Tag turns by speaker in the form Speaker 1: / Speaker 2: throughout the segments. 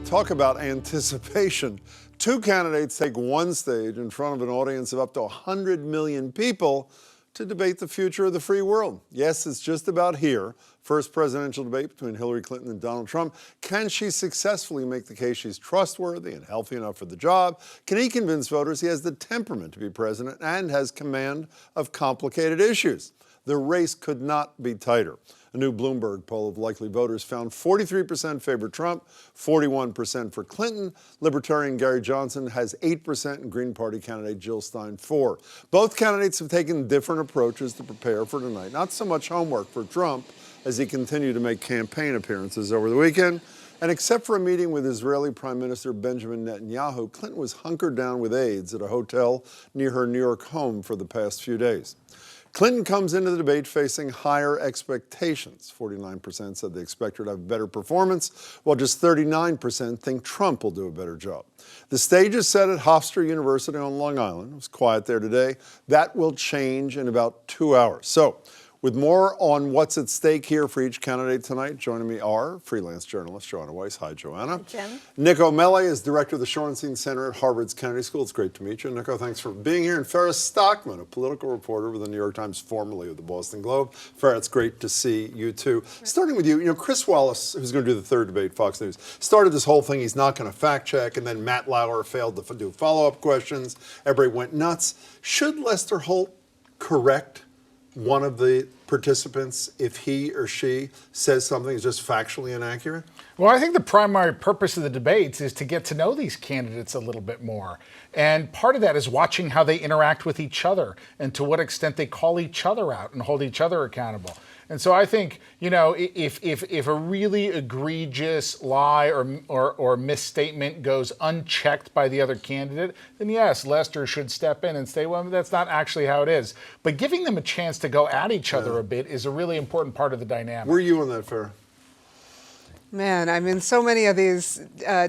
Speaker 1: Talk about anticipation. Two candidates take one stage in front of an audience of up to 100 million people to debate the future of the free world. Yes, it's just about here. First presidential debate between Hillary Clinton and Donald Trump. Can she successfully make the case she's trustworthy and healthy enough for the job? Can he convince voters he has the temperament to be president and has command of complicated issues? The race could not be tighter. A new Bloomberg poll of likely voters found 43% favor Trump, 41% for Clinton. Libertarian Gary Johnson has 8% and Green Party candidate Jill Stein 4%. Both candidates have taken different approaches to prepare for tonight. Not so much homework for Trump as he continued to make campaign appearances over the weekend. And except for a meeting with Israeli Prime Minister Benjamin Netanyahu, Clinton was hunkered down with aides at a hotel near her New York home for the past few days. Clinton comes into the debate facing higher expectations. 49% said they expect her to have a better performance, while just 39% think Trump will do a better job. The stage is set at Hofstra University on Long Island. It was quiet there today. That will change in about 2 hours. So, with more on what's at stake here for each candidate tonight, joining me are freelance journalist Joanna Weiss. Hi, Joanna.
Speaker 2: Hi, Jim.
Speaker 1: Nick O'Malley is director of the Shorenstein Center at Harvard's Kennedy School. It's great to meet you. Nico, thanks for being here. And Farah Stockman, a political reporter with the New York Times, formerly of the Boston Globe. Farah, it's great to see you too. Starting with you, Chris Wallace, who's going to do the third debate, Fox News, started this whole thing. He's not going to fact check, and then Matt Lauer failed to do follow-up questions. Everybody went nuts. Should Lester Holt correct one of the participants if he or she says something is just factually inaccurate?
Speaker 3: Well, I think the primary purpose of the debates is to get to know these candidates a little bit more. And part of that is watching how they interact with each other and to what extent they call each other out and hold each other accountable. And so I think, if a really egregious lie or misstatement goes unchecked by the other candidate, then yes, Lester should step in and say, well, that's not actually how it is. But giving them a chance to go at each other a bit is a really important part of the dynamic.
Speaker 1: Were you on that, Farah?
Speaker 2: Man, I mean, so many of these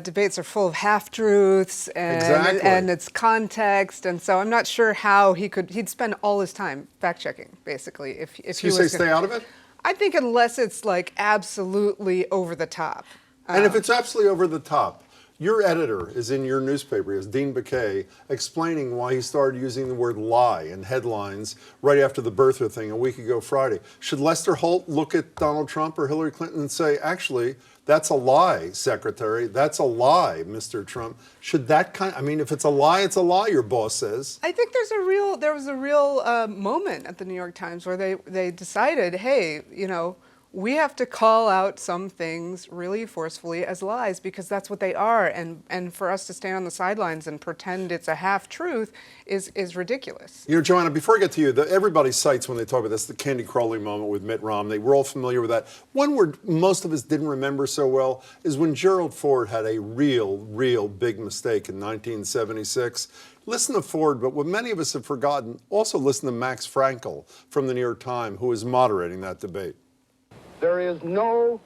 Speaker 2: debates are full of half-truths and it's context, and so I'm not sure how he'd spend all his time fact-checking, basically, if he was.
Speaker 1: So you say stay out of it?
Speaker 2: I think unless it's like absolutely over the top.
Speaker 1: And if it's absolutely over the top, your editor is in your newspaper, is Dean Baquet, explaining why he started using the word lie in headlines right after the birther thing a week ago Friday. Should Lester Holt look at Donald Trump or Hillary Clinton and say, actually, that's a lie, Secretary. That's a lie, Mr. Trump. Should that if it's a lie, it's a lie, your boss says.
Speaker 2: I think there was a real moment at the New York Times where they decided, hey, we have to call out some things really forcefully as lies because that's what they are. And for us to stand on the sidelines and pretend it's a half-truth is ridiculous.
Speaker 1: Joanna, before I get to you, everybody cites when they talk about this, the Candy Crowley moment with Mitt Romney. We're all familiar with that. One word most of us didn't remember so well is when Gerald Ford had a real big mistake in 1976. Listen to Ford, but what many of us have forgotten, also listen to Max Frankel from the New York Times, who is moderating that debate.
Speaker 4: There is no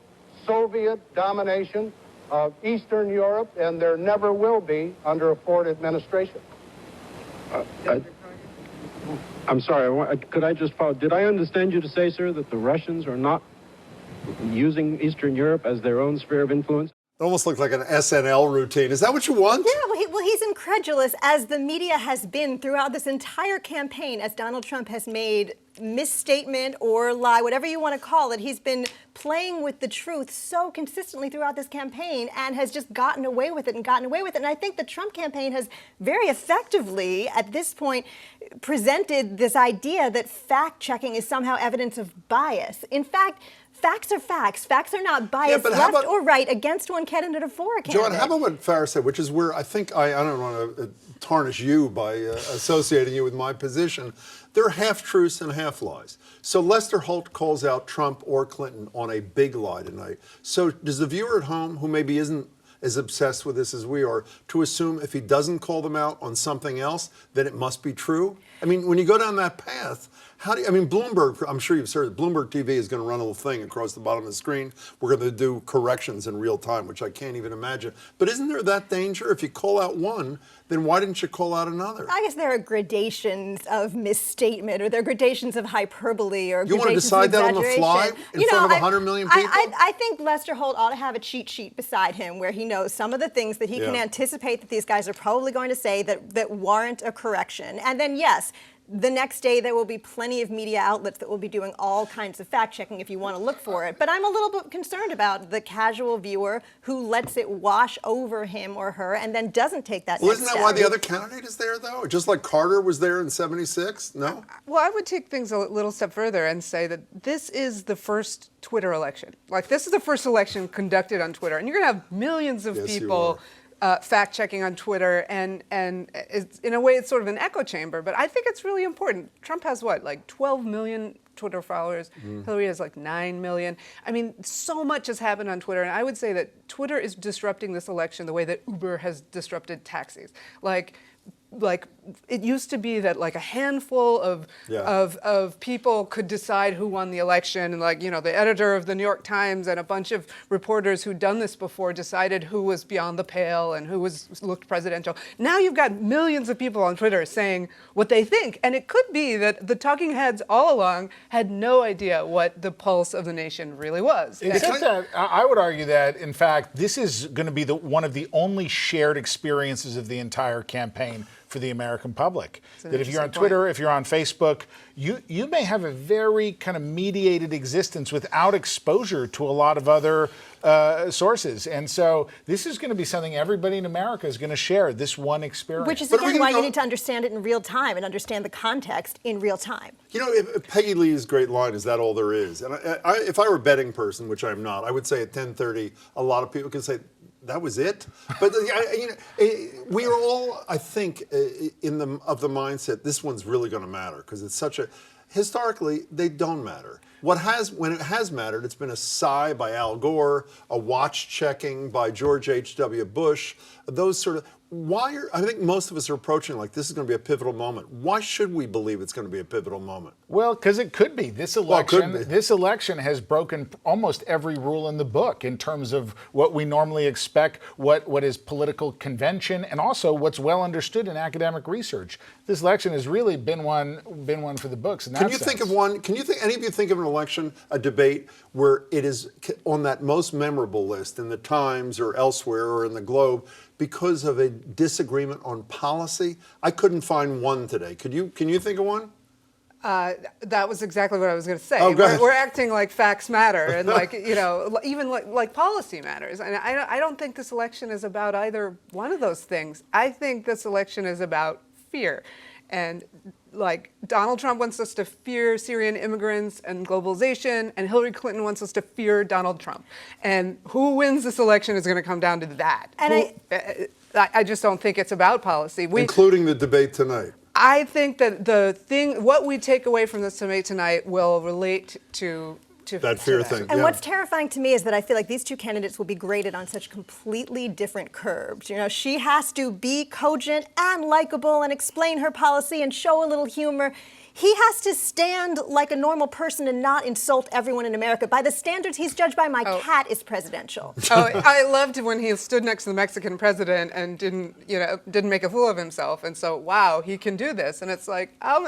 Speaker 4: Soviet domination of Eastern Europe, and there never will be under a Ford administration.
Speaker 5: I'm sorry, could I just follow? Did I understand you to say, sir, that the Russians are not using Eastern Europe as their own sphere of influence?
Speaker 1: It almost looked like an SNL routine. Is that what you want?
Speaker 6: Yeah, well, he's incredulous, as the media has been throughout this entire campaign, as Donald Trump has made misstatement or lie, whatever you want to call it. He's been playing with the truth so consistently throughout this campaign and has just gotten away with it. And I think the Trump campaign has very effectively, at this point, presented this idea that fact-checking is somehow evidence of bias. In fact, facts are facts. Facts are not biased left or right against one candidate or for a candidate.
Speaker 1: Joanna, how about what Farah said, which is where I think I don't want to tarnish you by associating you with my position. There are half-truths and half-lies. So Lester Holt calls out Trump or Clinton on a big lie tonight. So does the viewer at home, who maybe isn't as obsessed with this as we are, to assume if he doesn't call them out on something else, then it must be true? I mean, when you go down that path, How do you, I mean, Bloomberg, I'm sure you've heard, Bloomberg TV is going to run a little thing across the bottom of the screen. We're going to do corrections in real time, which I can't even imagine. But isn't there that danger? If you call out one, then why didn't you call out another?
Speaker 6: I guess there are gradations of misstatement, or there are gradations of hyperbole, or
Speaker 1: You want to
Speaker 6: gradations
Speaker 1: decide
Speaker 6: of
Speaker 1: that on the fly
Speaker 6: exaggeration.
Speaker 1: in front of 100 million people?
Speaker 6: I think Lester Holt ought to have a cheat sheet beside him where he knows some of the things that he can anticipate that these guys are probably going to say that warrant a correction. And then, yes, the next day there will be plenty of media outlets that will be doing all kinds of fact checking if you want to look for it. But I'm a little bit concerned about the casual viewer who lets it wash over him or her and then doesn't take that
Speaker 1: Well,
Speaker 6: next
Speaker 1: isn't that
Speaker 6: step.
Speaker 1: why the other candidate is there, though? Just like Carter was there in '76? No?
Speaker 2: Well, I would take things a little step further and say that this is the first Twitter election. Like, this is the first election conducted on Twitter, and you're going to have millions of
Speaker 1: Yes, you
Speaker 2: people fact checking on Twitter, and it's, in a way, it's sort of an echo chamber. But I think it's really important. Trump has what, like 12 million Twitter followers. Hillary has like 9 million. I mean, so much has happened on Twitter, and I would say that Twitter is disrupting this election the way that Uber has disrupted taxis. Like it used to be that like a handful of people could decide who won the election, and like, you know, the editor of the New York Times and a bunch of reporters who'd done this before decided who was beyond the pale and who looked presidential. Now you've got millions of people on Twitter saying what they think, and it could be that the talking heads all along had no idea what the pulse of the nation really was.
Speaker 3: Except that I would argue that, in fact, this is going to be one of the only shared experiences of the entire campaign for the American public. That if you're on Twitter, if you're on Facebook, you may have a very kind of mediated existence without exposure to a lot of other sources. And so this is going to be something everybody in America is going to share, this one experience.
Speaker 6: Which is,
Speaker 1: But
Speaker 6: again,
Speaker 1: we
Speaker 6: why
Speaker 1: know-
Speaker 6: you need to understand it in real time and understand the context in real time.
Speaker 1: You know, if Peggy Lee's great line is that all there is. And if I were a betting person, which I'm not, I would say at 10:30, a lot of people could say, that was it. But you know, we are all, I think, of the mindset this one's really going to matter because it's such a. Historically, they don't matter. When it has mattered, it's been a sigh by Al Gore, a watch checking by George H.W. Bush. Those sort of. I think most of us are approaching like this is going to be a pivotal moment. Why should we believe it's going to be a pivotal moment?
Speaker 3: Well, because it could be. This election has broken almost every rule in the book in terms of what we normally expect, what is political convention, and also what's well understood in academic research. This election has really been one for the books. In that
Speaker 1: Can you think of one? Can you think? Any of you think of an election, a debate where it is on that most memorable list in the Times or elsewhere or in the Globe because of a disagreement on policy? I couldn't find one today. Can you think of one?
Speaker 2: That was exactly what I was going to say.
Speaker 1: Oh, go ahead.
Speaker 2: We're acting like facts matter, and like, you know, even like policy matters. And I don't think this election is about either one of those things. I think this election is about fear. And like Donald Trump wants us to fear Syrian immigrants and globalization, and Hillary Clinton wants us to fear Donald Trump. And who wins this election is going to come down to that.
Speaker 6: And
Speaker 2: I just don't think it's about policy.
Speaker 1: Including the debate tonight.
Speaker 2: I think that what we take away from this debate tonight will relate to
Speaker 1: That fear thing.
Speaker 6: And
Speaker 1: yeah.
Speaker 6: what's terrifying to me is that I feel like these two candidates will be graded on such completely different curbs. You know, she has to be cogent and likable and explain her policy and show a little humor. He has to stand like a normal person and not insult everyone in America. By the standards he's judged by, my cat is presidential.
Speaker 2: Oh, I loved when he stood next to the Mexican president and didn't make a fool of himself. And so, wow, he can do this. And it's like, how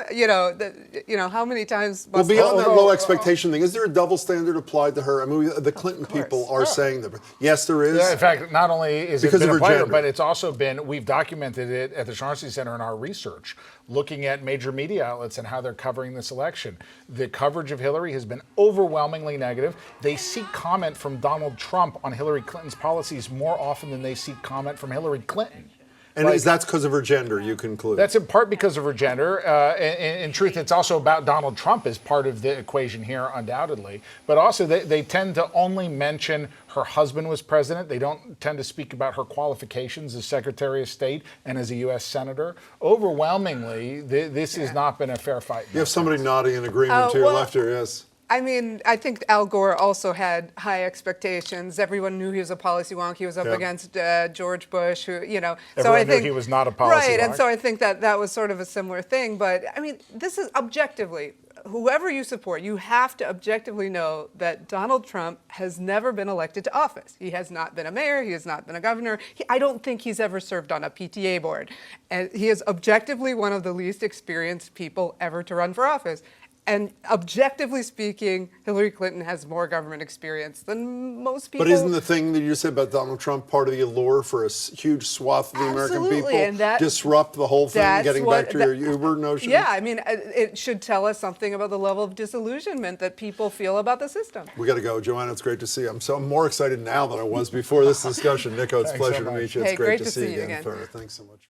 Speaker 2: many times?
Speaker 1: Well, beyond that low expectation thing, is there a double standard applied to her? I mean, the Clinton
Speaker 2: course.
Speaker 1: people are saying that. Yes, there is.
Speaker 3: Yeah, in fact, not only is
Speaker 1: Because
Speaker 3: it been
Speaker 1: of
Speaker 3: a
Speaker 1: her
Speaker 3: player,
Speaker 1: gender.
Speaker 3: but it's also been, we've documented it at the Shaughnessy Center in our research, looking at major media outlets and how they're covering this election. The coverage of Hillary has been overwhelmingly negative. They seek comment from Donald Trump on Hillary Clinton's policies more often than they seek comment from Hillary Clinton.
Speaker 1: And that's because of her gender, you conclude?
Speaker 3: That's in part because of her gender. In truth, it's also about Donald Trump as part of the equation here, undoubtedly. But also, they tend to only mention her husband was president. They don't tend to speak about her qualifications as Secretary of State and as a U.S. Senator. Overwhelmingly, this has not been a fair fight.
Speaker 1: You have somebody nodding in agreement to your left here, yes.
Speaker 2: I mean, I think Al Gore also had high expectations. Everyone knew he was a policy wonk. He was up against George Bush, who, so
Speaker 3: Everyone
Speaker 2: I
Speaker 3: knew
Speaker 2: think
Speaker 3: he was not a policy
Speaker 2: right.
Speaker 3: wonk.
Speaker 2: And so I think that was sort of a similar thing. But I mean, this is objectively, whoever you support, you have to objectively know that Donald Trump has never been elected to office. He has not been a mayor. He has not been a governor. I don't think he's ever served on a PTA board. And he is objectively one of the least experienced people ever to run for office. And objectively speaking, Hillary Clinton has more government experience than most people.
Speaker 1: But isn't the thing that you said about Donald Trump part of the allure for a huge swath of the American
Speaker 2: Absolutely,
Speaker 1: people?
Speaker 2: and that-
Speaker 1: Disrupt the whole thing,
Speaker 2: That's
Speaker 1: getting
Speaker 2: what-
Speaker 1: back to your Uber notion?
Speaker 2: Yeah, I mean, it should tell us something about the level of disillusionment that people feel about the system.
Speaker 1: We got to go. Joanna, it's great to see you. I'm more excited now than I was before this discussion. Nico, it's a
Speaker 3: Thanks so
Speaker 1: pleasure to
Speaker 3: much.
Speaker 1: meet you. It's
Speaker 2: Hey,
Speaker 1: great to see you again.
Speaker 2: again.
Speaker 1: Thanks so much.